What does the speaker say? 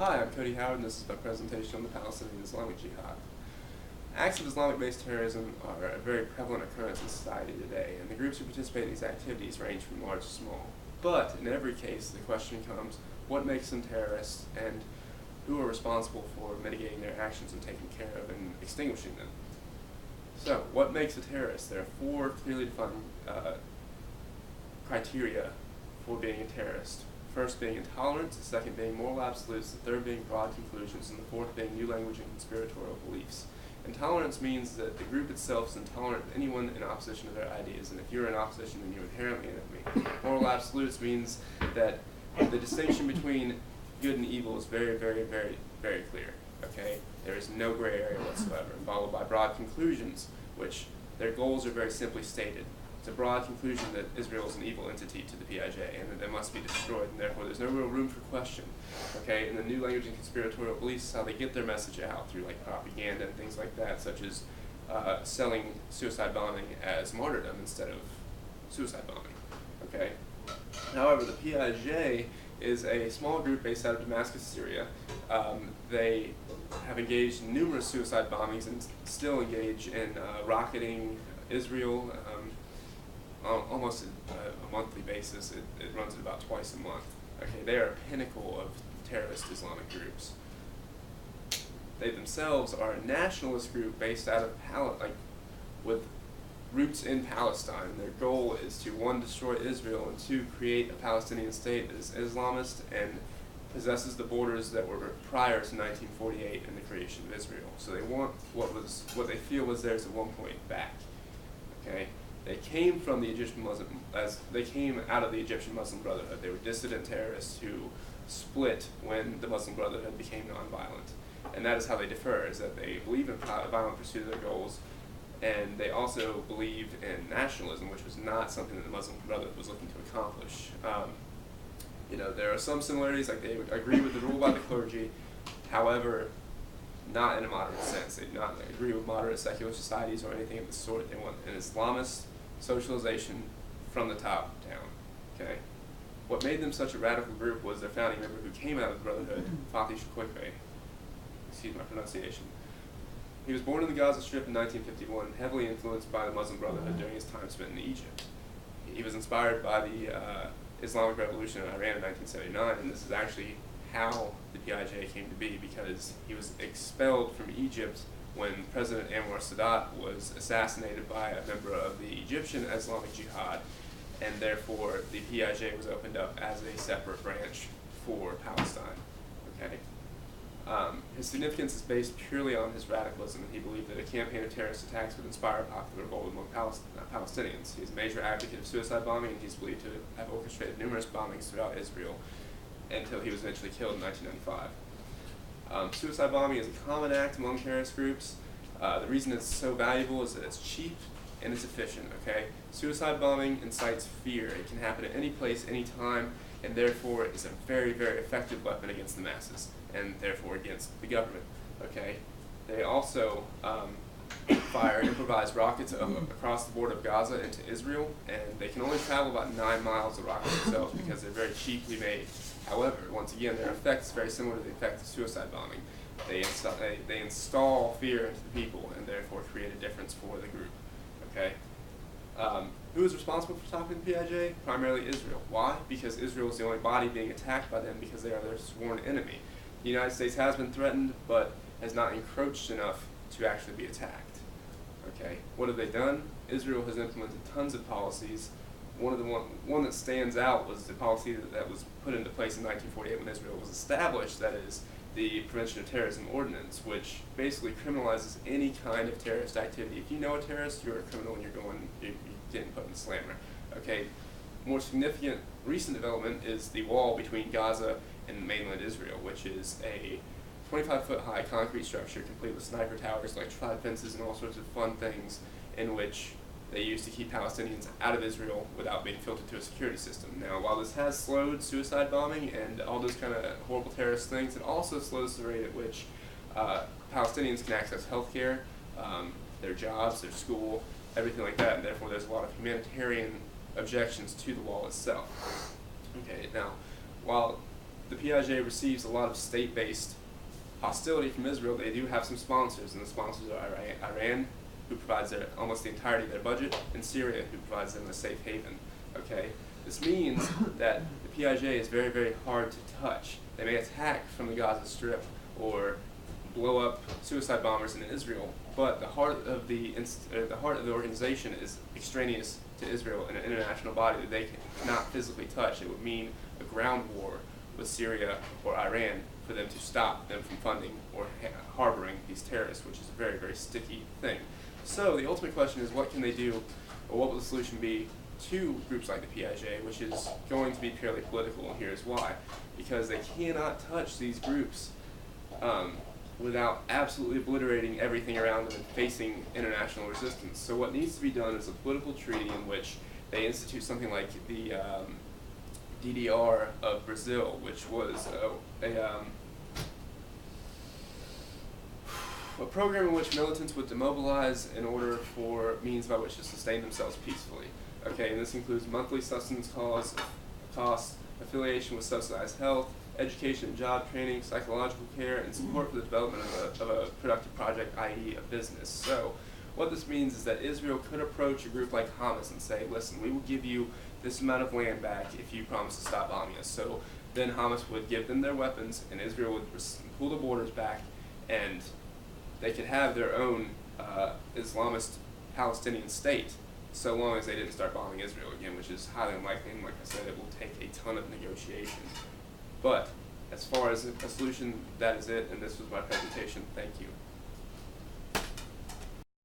Hi, I'm Cody Howard, and this is my presentation on the Palestinian Islamic Jihad. Acts of Islamic-based terrorism are a very prevalent occurrence in society today, and the groups who participate in these activities range from large to small. But in every case, the question comes, what makes them terrorists, and who are responsible for mitigating their actions and taking care of and extinguishing them? So, what makes a terrorist? There are four clearly defined criteria for being a terrorist. First being intolerance, the second being moral absolutes, the third being broad conclusions, and the fourth being new language and conspiratorial beliefs. Intolerance means that the group itself is intolerant of anyone in opposition to their ideas, and if you're in opposition, then you're inherently an enemy. Moral absolutes means that the distinction between good and evil is very, very, very, very clear. Okay? There is no gray area whatsoever, followed by broad conclusions, which their goals are very simply stated. It's a broad conclusion that Israel is an evil entity to the PIJ and that they must be destroyed, and therefore there's no real room for question. Okay, and the new language and conspiratorial beliefs is how they get their message out through like propaganda and things like that, such as selling suicide bombing as martyrdom instead of suicide bombing. Okay. However, the PIJ is a small group based out of Damascus, Syria. They have engaged in numerous suicide bombings and still engage in rocketing Israel. Almost a monthly basis. It runs at about twice a month. Okay, they are a pinnacle of terrorist Islamic groups. They themselves are a nationalist group based out of with roots in Palestine. Their goal is to, one, destroy Israel, and two, create a Palestinian state that is Islamist and possesses the borders that were prior to 1948 and the creation of Israel. So they want what they feel was theirs at one point back. Okay. They came from the they came out of the Egyptian Muslim Brotherhood. They were dissident terrorists who split when the Muslim Brotherhood became nonviolent. And that is how they differ, is that they believe in violent pursuit of their goals, and they also believe in nationalism, which was not something that the Muslim Brotherhood was looking to accomplish. There are some similarities, like they would agree with the rule by the clergy, however, not in a moderate sense. They do not agree with moderate secular societies or anything of the sort. They want an Islamist socialization from the top down. Okay. What made them such a radical group was their founding member who came out of the Brotherhood, Fatih Shukwepe. Excuse my pronunciation. He was born in the Gaza Strip in 1951, heavily influenced by the Muslim Brotherhood during his time spent in Egypt. He was inspired by the Islamic Revolution in Iran in 1979, and this is actually how the PIJ came to be, because he was expelled from Egypt when President Anwar Sadat was assassinated by a member of the Egyptian Islamic Jihad, and therefore the PIJ was opened up as a separate branch for Palestine. Okay. His significance is based purely on his radicalism, and he believed that a campaign of terrorist attacks would inspire popular revolt among Palestinians. He's a major advocate of suicide bombing, and he's believed to have orchestrated numerous bombings throughout Israel until he was eventually killed in 1995. Suicide bombing is a common act among terrorist groups. The reason it's so valuable is that it's cheap and it's efficient. Okay, suicide bombing incites fear. It can happen at any place, any time, and therefore is a very, very effective weapon against the masses, and therefore against the government. Okay, they also fire improvised rockets across the border of Gaza into Israel, and they can only travel about 9 miles, the rockets themselves, because they're very cheaply made. However, once again, their effect is very similar to the effect of suicide bombing. They install fear into the people and therefore create a difference for the group. Okay. Who is responsible for stopping the PIJ? Primarily Israel. Why? Because Israel is the only body being attacked by them, because they are their sworn enemy. The United States has been threatened, but has not encroached enough to actually be attacked. Okay. What have they done? Israel has implemented tons of policies. One that stands out was the policy that was put into place in 1948 when Israel was established, that is, the Prevention of Terrorism Ordinance, which basically criminalizes any kind of terrorist activity. If you know a terrorist, you're a criminal and you're getting put in the slammer. Okay. More significant recent development is the wall between Gaza and mainland Israel, which is a 25-foot high concrete structure complete with sniper towers, electrified fences, and all sorts of fun things in which they used to keep Palestinians out of Israel without being filtered through a security system. Now, while this has slowed suicide bombing and all those kind of horrible terrorist things, it also slows the rate at which Palestinians can access healthcare, their jobs, their school, everything like that, and therefore there's a lot of humanitarian objections to the wall itself. Okay, now, while the PIJ receives a lot of state-based hostility from Israel, they do have some sponsors, and the sponsors are Iran, who provides almost the entirety of their budget, and Syria, who provides them a safe haven. Okay, this means that the PIJ is very, very hard to touch. They may attack from the Gaza Strip or blow up suicide bombers in Israel, but the heart of the organization is extraneous to Israel and an international body that they cannot physically touch. It would mean a ground war with Syria or Iran for them to stop them from funding or harboring these terrorists, which is a very, very sticky thing. So the ultimate question is, what can they do, or what will the solution be to groups like the PIJ, which is going to be purely political, and here's why. Because they cannot touch these groups without absolutely obliterating everything around them and facing international resistance. So what needs to be done is a political treaty in which they institute something like the DDR of Brazil, which was a program in which militants would demobilize in order for means by which to sustain themselves peacefully. Okay, and this includes monthly sustenance costs, affiliation with subsidized health, education and job training, psychological care, and support for the development of a productive project, i.e. a business. So what this means is that Israel could approach a group like Hamas and say, listen, we will give you this amount of land back if you promise to stop bombing us. So then Hamas would give them their weapons, and Israel would pull the borders back, and they could have their own Islamist Palestinian state, so long as they didn't start bombing Israel again, which is highly unlikely, and like I said, it will take a ton of negotiation. But as far as a solution, that is it, and this was my presentation. Thank you.